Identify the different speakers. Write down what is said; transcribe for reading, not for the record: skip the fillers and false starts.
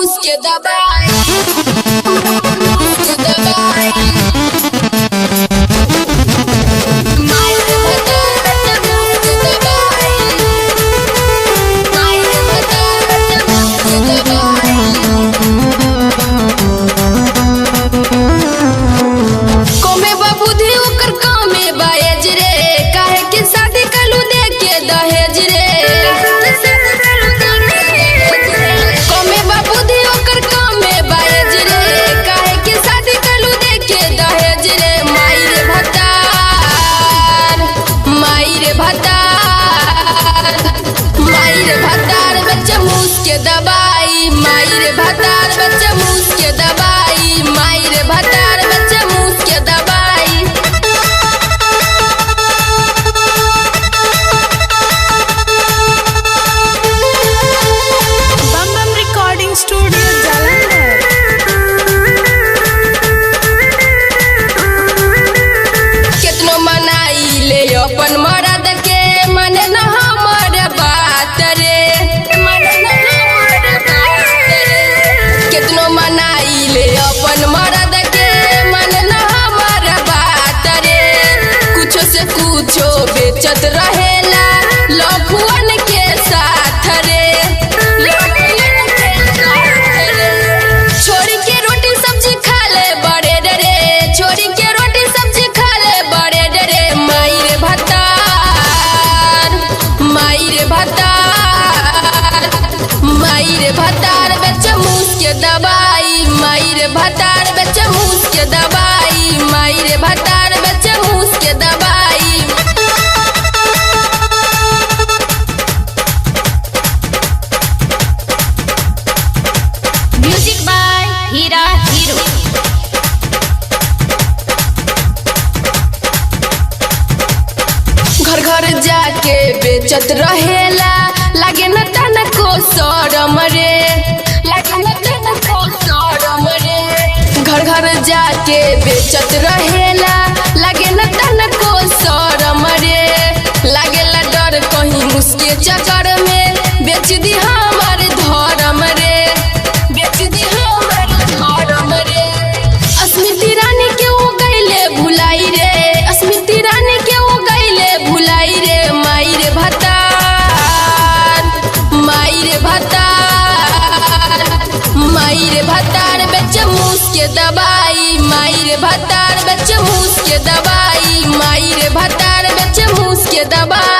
Speaker 1: मूस के दबाई मूस के दबाई मायर बता बच्चा मूस के दबाई मायर बता बच्चा मूस के दबाई कोमे बाबूधी ओकर कामे बायज रे काहे के शादी कलू दे के दहेज रे कोमे बाबूधी ओकर कामे बायज रे काहे के शादी कलू दे के दहेज रे माई रे भतार माई रे भतार माई रे भतार बच्चा मूस के दबाई माई रे भतार बच्चा मूस के दबाई माई रे भतार बच्चा मूस के दबाई
Speaker 2: बम बम रिकॉर्डिंग स्टूडियो जालंधर।
Speaker 1: कितनो मनाई ले अपन मरद के मन न हमर बात रे मन न हमर बात रे कितनो मनाई ले अपन मरद के मन न हमर बात रे कुछो से कुछो बेचत रहेला लखुअन के साथ रे लखुअन के साथ रे छोरी के रोटी सब्जी खा ले बड़े रे छोरी के रोटी सब्जी खा ले बड़े रे माई रे भतार माई रे भतार माई रे भतार बच्चा मूस के दबाई माई रे भतार बच्चा मूस के दबाई माई रे भतार बच्चा मूस के दबाई
Speaker 2: म्यूजिक बाय हीरा हीरो।
Speaker 1: घर घर जाके बेचत रहेला लागे न तनको शरम रे लागे न तनको शरम रे घर घर जाके बेचत रहेला लागे न तनको शरम रे लागेला डर कहीं मुसके चक्कर में बेच दी हमर धर्म रे बेच दी हमर धर्म रे अस्मिता रानी के वो गईले भुलाई रे अस्मिता रानी के वो गईले भुलाई रे माई रे भतार माई रे भतार माई रे भतार बच्चा मूस के दबाई माई रे भतार बच्चा मूस के दबाई माई रे भतार बच्चा मूस के दबाई।